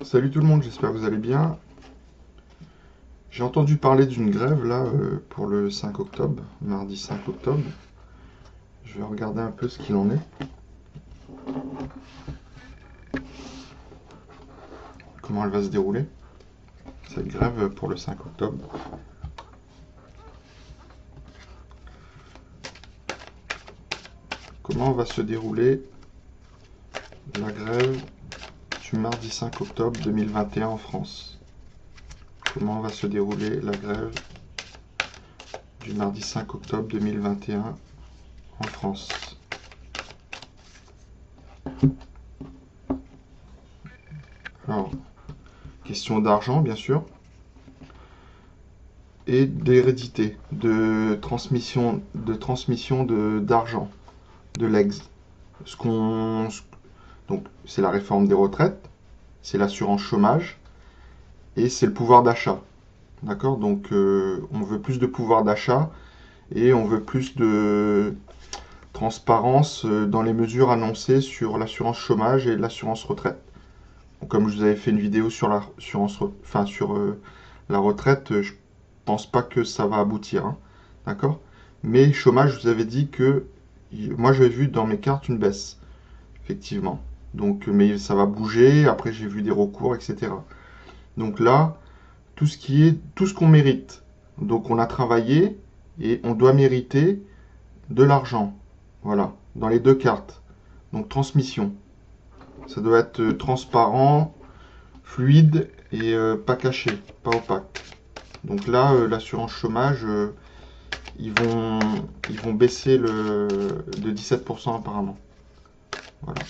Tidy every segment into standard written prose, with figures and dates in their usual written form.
Salut tout le monde, j'espère que vous allez bien. J'ai entendu parler d'une grève là pour le 5 octobre, mardi 5 octobre. Je vais regarder un peu ce qu'il en est. Comment elle va se dérouler, cette grève pour le 5 octobre. Comment va se dérouler la grève du mardi 5 octobre 2021 en France? Comment va se dérouler la grève du mardi 5 octobre 2021 en France? Alors, question d'argent, bien sûr, et d'hérédité, de transmission d'argent, de legs. Donc, c'est la réforme des retraites, c'est l'assurance chômage, et c'est le pouvoir d'achat. D'accord? Donc, on veut plus de pouvoir d'achat, et on veut plus de transparence dans les mesures annoncées sur l'assurance chômage et l'assurance retraite. Donc, comme je vous avais fait une vidéo sur la retraite, je pense pas que ça va aboutir, hein. D'accord? Mais chômage, je vous avais dit que moi j'avais vu dans mes cartes une baisse, effectivement. Donc, mais ça va bouger. Après, j'ai vu des recours, etc. Donc là, tout ce qu'on mérite. Donc, on a travaillé et on doit mériter de l'argent. Voilà, dans les deux cartes. Donc, transmission. Ça doit être transparent, fluide et pas caché, pas opaque. Donc là, l'assurance chômage, ils vont baisser de 17% apparemment. Voilà.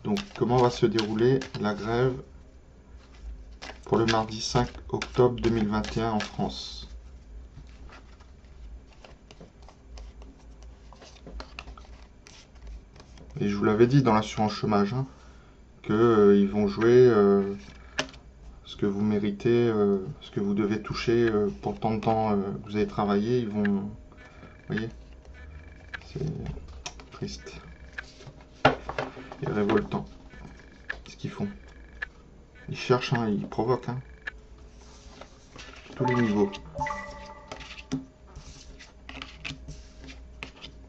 Donc comment va se dérouler la grève pour le mardi 5 octobre 2021 en France? Et je vous l'avais dit dans l'assurance chômage, hein, qu'ils vont jouer ce que vous méritez, ce que vous devez toucher pour le temps de temps que vous avez travaillé. Ils vont... Vous voyez? C'est triste et révoltant ce qu'ils font. Ils cherchent, hein, ils provoquent, hein. Tous les niveaux.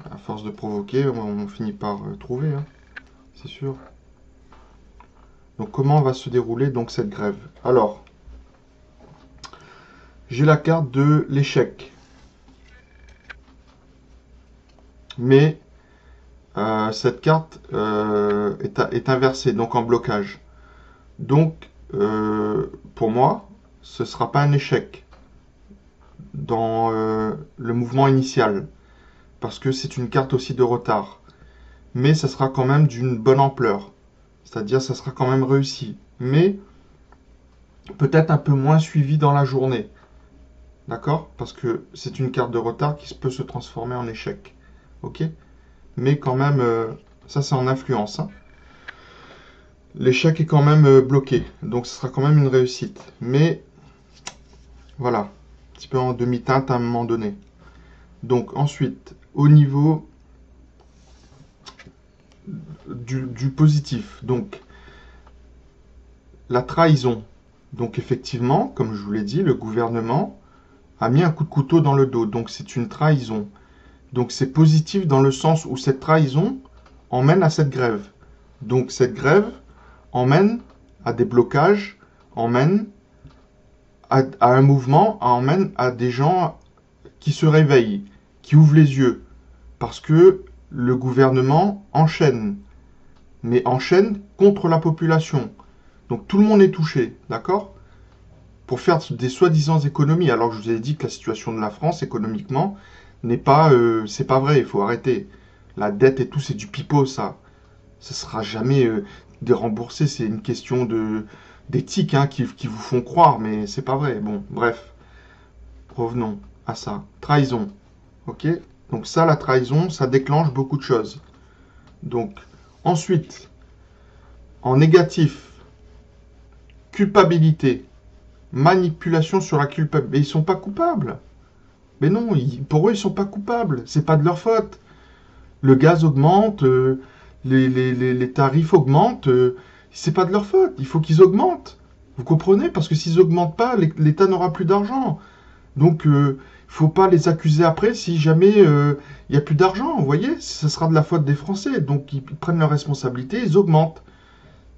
À force de provoquer, on finit par trouver, hein, c'est sûr. Donc comment va se dérouler donc cette grève? Alors, j'ai la carte de l'échec. Mais cette carte est inversée, donc en blocage. Donc, pour moi, ce ne sera pas un échec dans le mouvement initial, parce que c'est une carte aussi de retard. Mais ça sera quand même d'une bonne ampleur, c'est-à-dire ça sera quand même réussi, mais peut-être un peu moins suivi dans la journée. D'accord? Parce que c'est une carte de retard qui peut se transformer en échec. Ok? Mais quand même, ça c'est en influence, hein. L'échec est quand même bloqué, donc ce sera quand même une réussite. Mais voilà, un petit peu en demi-teinte à un moment donné. Donc ensuite, au niveau du positif, donc la trahison. Donc effectivement, comme je vous l'ai dit, le gouvernement a mis un coup de couteau dans le dos, donc c'est une trahison. Donc c'est positif dans le sens où cette trahison emmène à cette grève. Donc cette grève emmène à des blocages, emmène à un mouvement, emmène à des gens qui se réveillent, qui ouvrent les yeux. Parce que le gouvernement enchaîne, mais enchaîne contre la population. Donc tout le monde est touché, d'accord? Pour faire des soi-disant économies, alors que je vous ai dit que la situation de la France économiquement n'est pas... c'est pas vrai, il faut arrêter. La dette et tout, c'est du pipeau, ça. Ça sera jamais déremboursé, c'est une question d'éthique, hein, qui vous font croire, mais c'est pas vrai. Bon, bref. Revenons à ça. Trahison. Ok? Donc ça, la trahison, ça déclenche beaucoup de choses. Donc, ensuite, en négatif, culpabilité. Manipulation sur la culpabilité. Mais ils sont pas coupables. Mais non, pour eux, ils sont pas coupables. C'est pas de leur faute. Le gaz augmente, les tarifs augmentent. C'est pas de leur faute. Il faut qu'ils augmentent. Vous comprenez? Parce que s'ils augmentent pas, l'État n'aura plus d'argent. Donc, il ne faut pas les accuser après si jamais il n'y a plus d'argent. Vous voyez? Ce sera de la faute des Français. Donc, ils prennent leurs responsabilités, ils augmentent.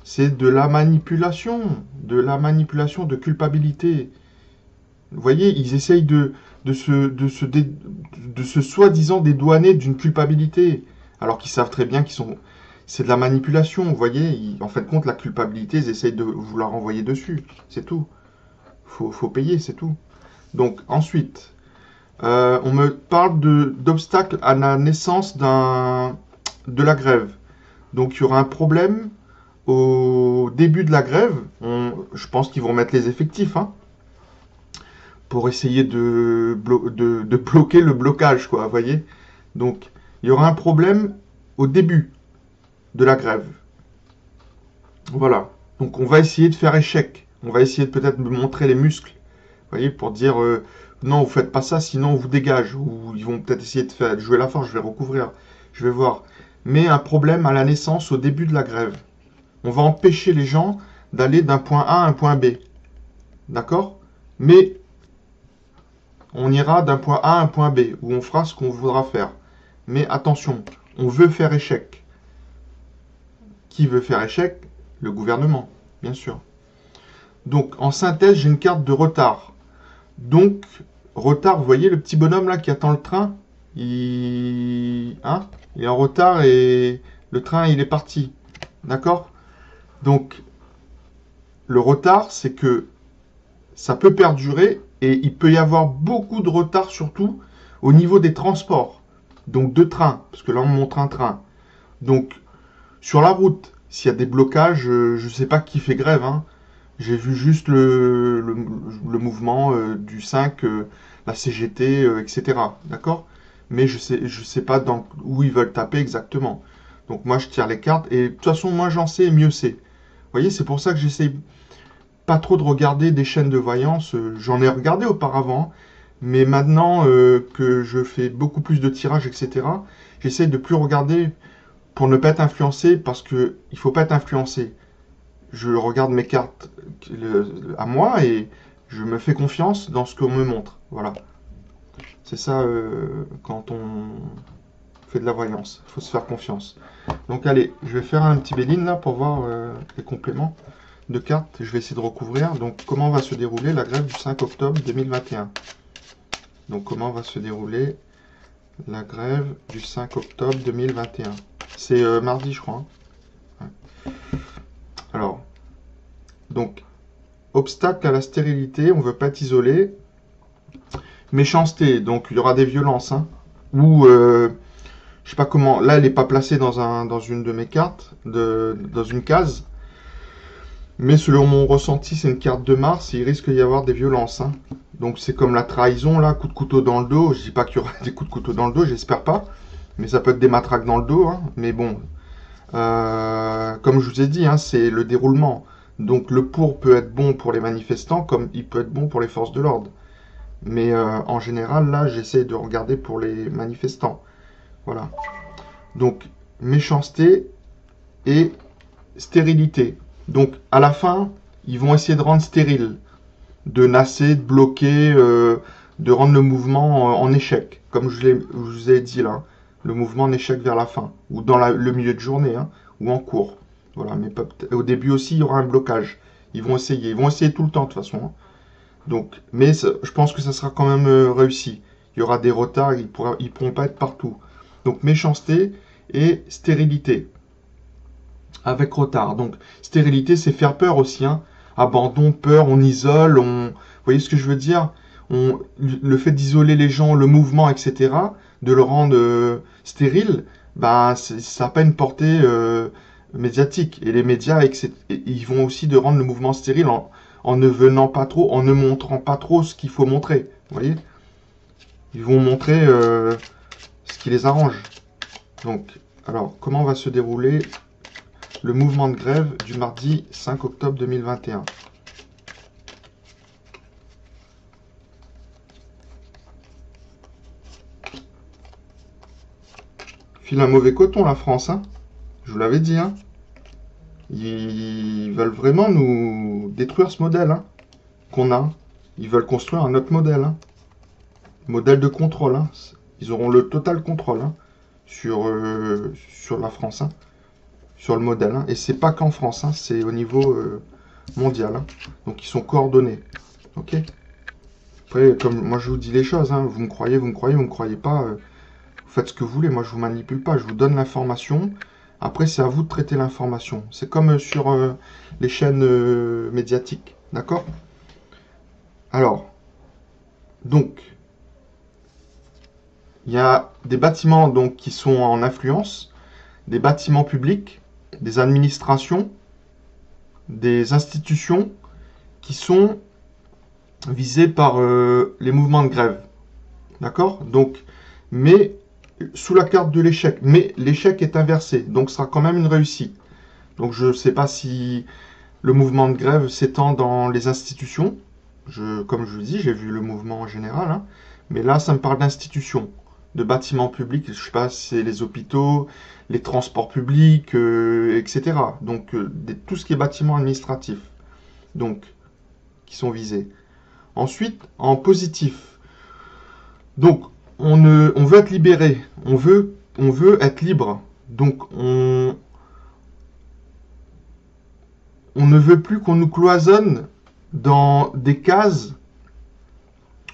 C'est de la manipulation, de culpabilité. Vous voyez, ils essayent de se soi-disant dédouaner d'une culpabilité, alors qu'ils savent très bien c'est de la manipulation. Vous voyez, en fin de compte, la culpabilité, ils essayent de vous la renvoyer dessus. C'est tout. Faut payer, c'est tout. Donc, ensuite, on me parle d'obstacles à la naissance de la grève. Donc, il y aura un problème au début de la grève. Je pense qu'ils vont mettre les effectifs, hein, pour essayer de bloquer le blocage, quoi, vous voyez. Donc, il y aura un problème au début de la grève. Voilà. Donc, on va essayer de faire échec. On va essayer de peut-être montrer les muscles, vous voyez, pour dire non, vous faites pas ça, sinon on vous dégage. Ou ils vont peut-être essayer de jouer la force, je vais recouvrir, je vais voir. Mais un problème à la naissance au début de la grève. On va empêcher les gens d'aller d'un point A à un point B. D'accord? Mais on ira d'un point A à un point B, où on fera ce qu'on voudra faire. Mais attention, on veut faire échec. Qui veut faire échec? Le gouvernement, bien sûr. Donc, en synthèse, j'ai une carte de retard. Donc, retard, vous voyez le petit bonhomme là qui attend le train? Il est en retard et le train, il est parti. D'accord? Donc, le retard, c'est que ça peut perdurer et il peut y avoir beaucoup de retard, surtout au niveau des transports. Donc, de train, parce que là, on montre un train. Donc, sur la route, s'il y a des blocages, je ne sais pas qui fait grève, hein. J'ai vu juste le mouvement du 5, la CGT, etc. D'accord? Mais je sais pas où ils veulent taper exactement. Donc moi, je tire les cartes. Et de toute façon, moins j'en sais, mieux c'est. Vous voyez, c'est pour ça que j'essaie pas trop de regarder des chaînes de voyance. J'en ai regardé auparavant. Mais maintenant que je fais beaucoup plus de tirages, etc., j'essaie de plus regarder pour ne pas être influencé. Parce qu'il ne faut pas être influencé. Je regarde mes cartes à moi et je me fais confiance dans ce qu'on me montre. Voilà. C'est ça quand on fait de la voyance. Il faut se faire confiance. Donc allez, je vais faire un petit béline là pour voir les compléments de cartes. Je vais essayer de recouvrir. Donc comment va se dérouler la grève du 5 octobre 2021? Donc comment va se dérouler la grève du 5 octobre 2021? C'est mardi je crois. Hein. Ouais. Alors, donc, obstacle à la stérilité, on ne veut pas être isolé. Méchanceté, donc il y aura des violences. Hein. Ou, je sais pas comment, là elle n'est pas placée dans une de mes cartes, dans une case. Mais selon mon ressenti, c'est une carte de Mars et il risque d'y avoir des violences. Hein. Donc c'est comme la trahison, là, coup de couteau dans le dos. Je dis pas qu'il y aura des coups de couteau dans le dos, j'espère pas. Mais ça peut être des matraques dans le dos. Hein. Mais bon, comme je vous ai dit, hein, c'est le déroulement. Donc le pour peut être bon pour les manifestants comme il peut être bon pour les forces de l'ordre. Mais en général, là, j'essaie de regarder pour les manifestants. Voilà. Donc, méchanceté et stérilité. Donc, à la fin, ils vont essayer de rendre stérile, de nasser, de bloquer, de rendre le mouvement en échec. Comme je vous ai dit là, le mouvement en échec vers la fin, ou dans le milieu de journée, hein, ou en cours. Voilà, mais au début aussi, il y aura un blocage. Ils vont essayer tout le temps de toute façon. Hein. Donc, mais je pense que ça sera quand même réussi. Il y aura des retards, ils pourront pas être partout. Donc, méchanceté et stérilité. Avec retard. Donc, stérilité, c'est faire peur aussi. Hein. Abandon, peur, on isole, Vous voyez ce que je veux dire? Le fait d'isoler les gens, le mouvement, etc., de le rendre stérile, bah, ça n'a pas une portée médiatique. Et les médias, ils vont aussi de rendre le mouvement stérile en ne venant pas trop, en ne montrant pas trop ce qu'il faut montrer. Vous voyez? Ils vont montrer ce qui les arrange. Donc, alors, comment va se dérouler le mouvement de grève du mardi 5 octobre 2021? File un mauvais coton, la France, hein. Je vous l'avais dit, hein. Ils veulent vraiment nous détruire ce modèle hein, qu'on a. Ils veulent construire un autre modèle. Hein. Modèle de contrôle. Hein. Ils auront le total contrôle hein, sur la France. Hein, sur le modèle. Hein. Et c'est pas qu'en France, hein, c'est au niveau mondial. Hein. Donc ils sont coordonnés. Ok. Après, comme moi je vous dis les choses, hein, vous me croyez, vous me croyez pas. Vous faites ce que vous voulez. Moi je vous manipule pas. Je vous donne l'information. Après c'est à vous de traiter l'information. C'est comme sur les chaînes médiatiques. D'accord? Alors, donc, il y a des bâtiments donc, qui sont en influence, des bâtiments publics, des administrations, des institutions qui sont visées par les mouvements de grève. D'accord? Donc, mais sous la carte de l'échec. Mais l'échec est inversé, donc ce sera quand même une réussite. Donc je ne sais pas si le mouvement de grève s'étend dans les institutions. Comme je vous dis, j'ai vu le mouvement en général. Hein, mais là, ça me parle d'institutions, de bâtiments publics. Je ne sais pas si c'est les hôpitaux, les transports publics, etc. Donc tout ce qui est bâtiments administratifs. Donc, qui sont visés. Ensuite, en positif. Donc, on veut être libéré. On veut être libre. Donc, on ne veut plus qu'on nous cloisonne dans des cases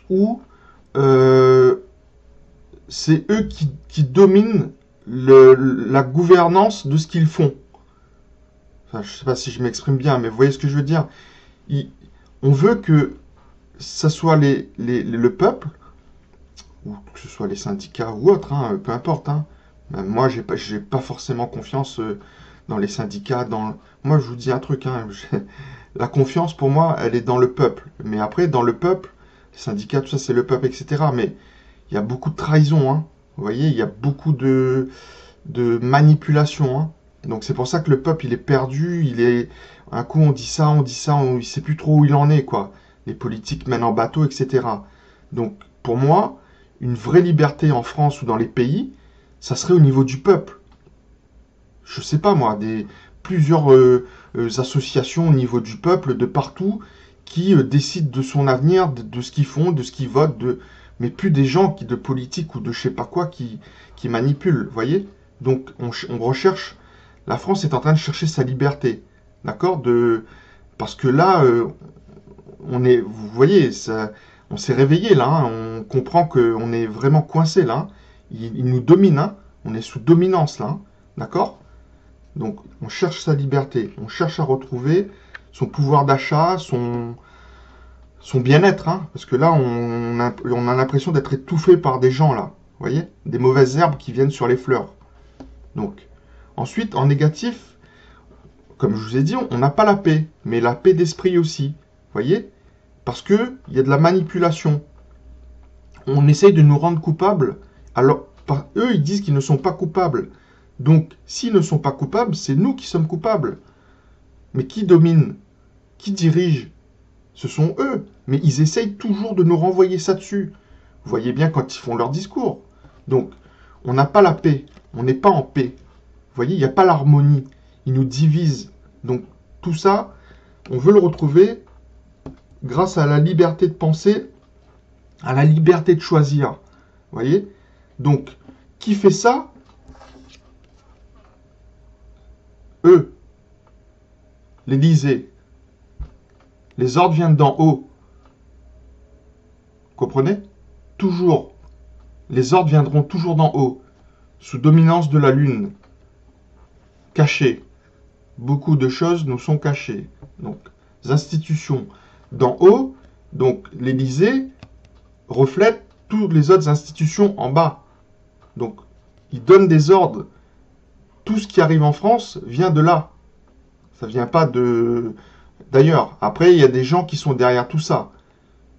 où c'est eux qui dominent la gouvernance de ce qu'ils font. Enfin, je ne sais pas si je m'exprime bien, mais vous voyez ce que je veux dire. On veut que ce soit le peuple, ou que ce soit les syndicats ou autres, hein, peu importe. Hein. Même moi, j'ai pas forcément confiance dans les syndicats. Moi, je vous dis un truc. Hein, la confiance, pour moi, elle est dans le peuple. Mais après, dans le peuple, les syndicats, tout ça, c'est le peuple, etc. Mais il y a beaucoup de trahison. Hein. Vous voyez, il y a beaucoup de manipulation. Hein. Donc, c'est pour ça que le peuple, il est perdu. Un coup, on dit ça, il ne sait plus trop où il en est, quoi. Les politiques mènent en bateau, etc. Donc, pour moi, une vraie liberté en France ou dans les pays, ça serait au niveau du peuple. Je sais pas, moi, plusieurs associations au niveau du peuple, de partout, qui décident de son avenir, de ce qu'ils font, de ce qu'ils votent, mais plus des gens de politique ou de je sais pas quoi qui manipulent, vous voyez? Donc, on recherche, la France est en train de chercher sa liberté, d'accord? Parce que là, vous voyez, on s'est réveillé là, hein, on comprend qu'on est vraiment coincé là, hein, il nous domine, hein, on est sous dominance là, hein, d'accord? Donc on cherche sa liberté, on cherche à retrouver son pouvoir d'achat, son bien-être, hein, parce que là on a l'impression d'être étouffé par des gens là, vous voyez, des mauvaises herbes qui viennent sur les fleurs. Donc ensuite en négatif, comme je vous ai dit, on n'a pas la paix, mais la paix d'esprit aussi, vous voyez? Parce qu'il y a de la manipulation. On essaye de nous rendre coupables. Alors, eux, ils disent qu'ils ne sont pas coupables. Donc, s'ils ne sont pas coupables, c'est nous qui sommes coupables. Mais qui domine? Qui dirige? Ce sont eux. Mais ils essayent toujours de nous renvoyer ça dessus. Vous voyez bien quand ils font leur discours. Donc, on n'a pas la paix. On n'est pas en paix. Vous voyez, il n'y a pas l'harmonie. Ils nous divisent. Donc, tout ça, on veut le retrouver grâce à la liberté de penser, à la liberté de choisir. Vous voyez? Donc, qui fait ça? Eux. L'Élysée. Les ordres viennent d'en haut. Comprenez? Toujours. Les ordres viendront toujours d'en haut, sous dominance de la Lune. Cachés. Beaucoup de choses nous sont cachées. Donc, les institutions d'en haut, donc l'Élysée reflète toutes les autres institutions en bas. Donc, ils donnent des ordres. Tout ce qui arrive en France vient de là. Ça ne vient pas d'ailleurs. Après, il y a des gens qui sont derrière tout ça.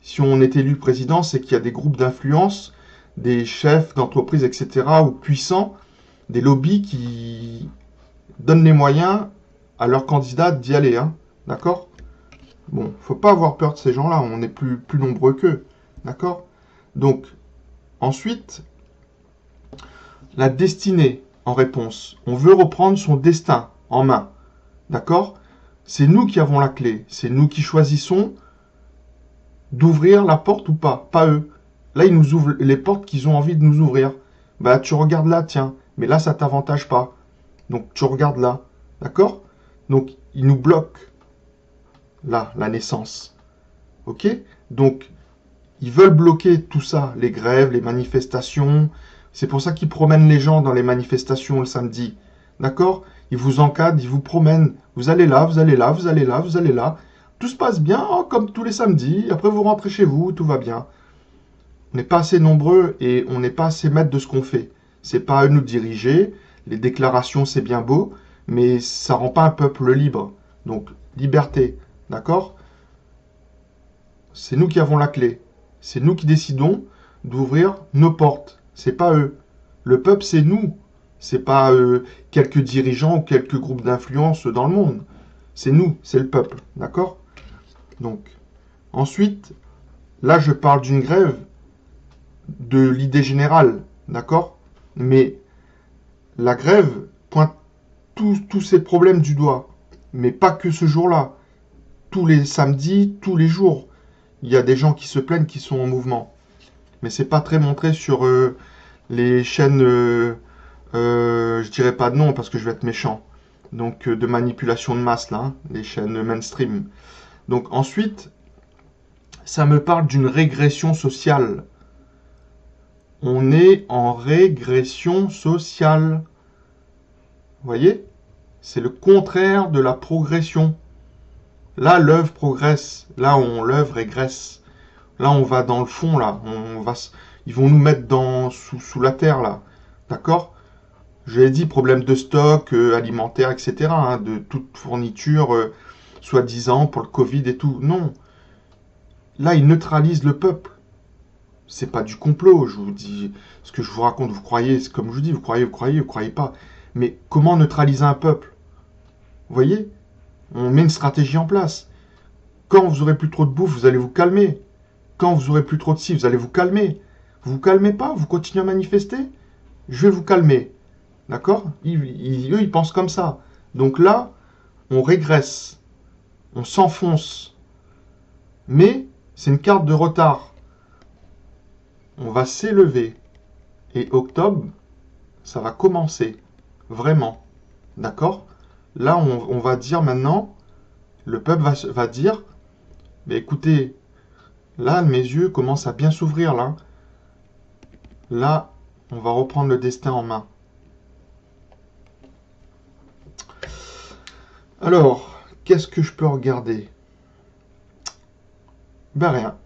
Si on est élu président, c'est qu'il y a des groupes d'influence, des chefs d'entreprise, etc., ou puissants, des lobbies qui donnent les moyens à leurs candidats d'y aller. Hein. D'accord? Bon, faut pas avoir peur de ces gens-là, on est plus nombreux qu'eux. D'accord? Donc, ensuite, la destinée en réponse. On veut reprendre son destin en main. D'accord? C'est nous qui avons la clé. C'est nous qui choisissons d'ouvrir la porte ou pas eux. Là, ils nous ouvrent les portes qu'ils ont envie de nous ouvrir. Bah, tu regardes là, tiens. Mais là, ça t'avantage pas. Donc, tu regardes là. D'accord? Donc, ils nous bloquent. Là, la naissance. Ok? Donc, ils veulent bloquer tout ça. Les grèves, les manifestations. C'est pour ça qu'ils promènent les gens dans les manifestations le samedi. D'accord? Ils vous encadrent, ils vous promènent. Vous allez là, vous allez là, vous allez là, vous allez là. Tout se passe bien, oh, comme tous les samedis. Après, vous rentrez chez vous, tout va bien. On n'est pas assez nombreux et on n'est pas assez maître de ce qu'on fait. C'est pas à eux de nous diriger. Les déclarations, c'est bien beau, mais ça rend pas un peuple libre. Donc, liberté, d'accord? C'est nous qui avons la clé. C'est nous qui décidons d'ouvrir nos portes. C'est pas eux. Le peuple, c'est nous. C'est pas quelques dirigeants ou quelques groupes d'influence dans le monde. C'est nous, c'est le peuple, d'accord? Donc, ensuite, là, je parle d'une grève de l'idée générale, d'accord? Mais la grève pointe tous ces problèmes du doigt. Mais pas que ce jour-là. Tous les samedis, tous les jours, il y a des gens qui se plaignent qui sont en mouvement. Mais c'est pas très montré sur les chaînes, je dirais pas de nom parce que je vais être méchant. Donc de manipulation de masse là, hein, les chaînes mainstream. Donc ensuite, ça me parle d'une régression sociale. On est en régression sociale. Vous voyez? C'est le contraire de la progression. Là, l'œuvre progresse. Là, l'œuvre régresse. Là, on va dans le fond, là. Ils vont nous mettre sous la terre, là. D'accord? Je l'ai dit, problème de stock alimentaire, etc. Hein, de toute fourniture, soi-disant, pour le Covid et tout. Non. Là, ils neutralisent le peuple. C'est pas du complot, je vous dis. Ce que je vous raconte, vous croyez, c'est comme je vous dis, vous croyez pas. Mais comment neutraliser un peuple? Vous voyez? On met une stratégie en place. Quand vous aurez plus trop de bouffe, vous allez vous calmer. Quand vous aurez plus trop de ci, vous allez vous calmer. Vous vous calmez pas, vous continuez à manifester, je vais vous calmer. D'accord? Eux, ils pensent comme ça. Donc là, on régresse. On s'enfonce. Mais c'est une carte de retard. On va s'élever. Et octobre, ça va commencer. Vraiment. D'accord? Là, on va dire maintenant, le peuple va dire, mais écoutez, là, mes yeux commencent à bien s'ouvrir, là. Là, on va reprendre le destin en main. Alors, qu'est-ce que je peux regarder? Ben rien.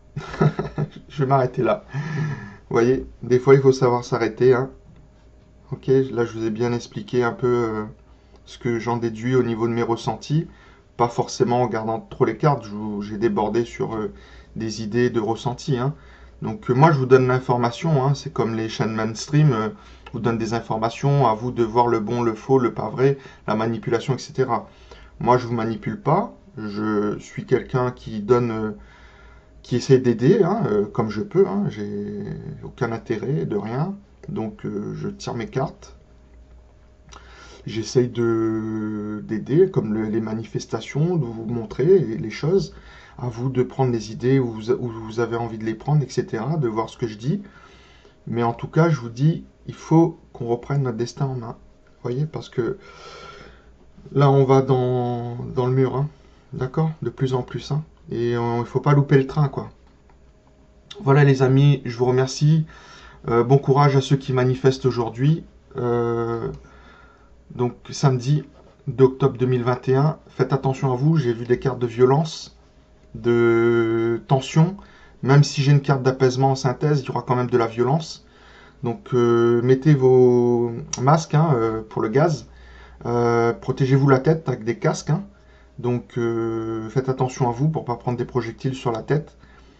Je vais m'arrêter là. Vous voyez, des fois, il faut savoir s'arrêter. Hein. Ok, là, je vous ai bien expliqué un peu ce que j'en déduis au niveau de mes ressentis. Pas forcément en regardant trop les cartes. J'ai débordé sur des idées de ressentis. Hein. Donc, moi, je vous donne l'information. Hein. C'est comme les chaînes mainstream. Je vous donne des informations. À vous de voir le bon, le faux, le pas vrai, la manipulation, etc. Moi, je ne vous manipule pas. Je suis quelqu'un qui donne... qui essaie d'aider, hein, comme je peux, hein, j'ai aucun intérêt de rien, donc je tire mes cartes. J'essaye d'aider, comme les manifestations, de vous montrer les choses, à vous de prendre les idées où vous avez envie de les prendre, etc., de voir ce que je dis. Mais en tout cas, je vous dis, il faut qu'on reprenne notre destin en main. Vous voyez, parce que là, on va dans le mur, hein, d'accord? De plus en plus, hein. Et il ne faut pas louper le train, quoi. Voilà les amis, je vous remercie. Bon courage à ceux qui manifestent aujourd'hui. Donc samedi 2 octobre 2021. Faites attention à vous, j'ai vu des cartes de violence, de tension. Même si j'ai une carte d'apaisement en synthèse, il y aura quand même de la violence. Donc mettez vos masques hein, pour le gaz. Protégez-vous la tête avec des casques. Hein. Donc faites attention à vous pour ne pas prendre des projectiles sur la tête,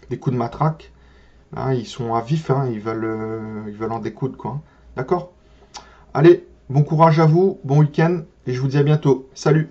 des coups de matraque. Hein, ils sont à vif, hein, ils veulent en découdre, quoi. D'accord? Allez, bon courage à vous, bon week-end, et je vous dis à bientôt. Salut!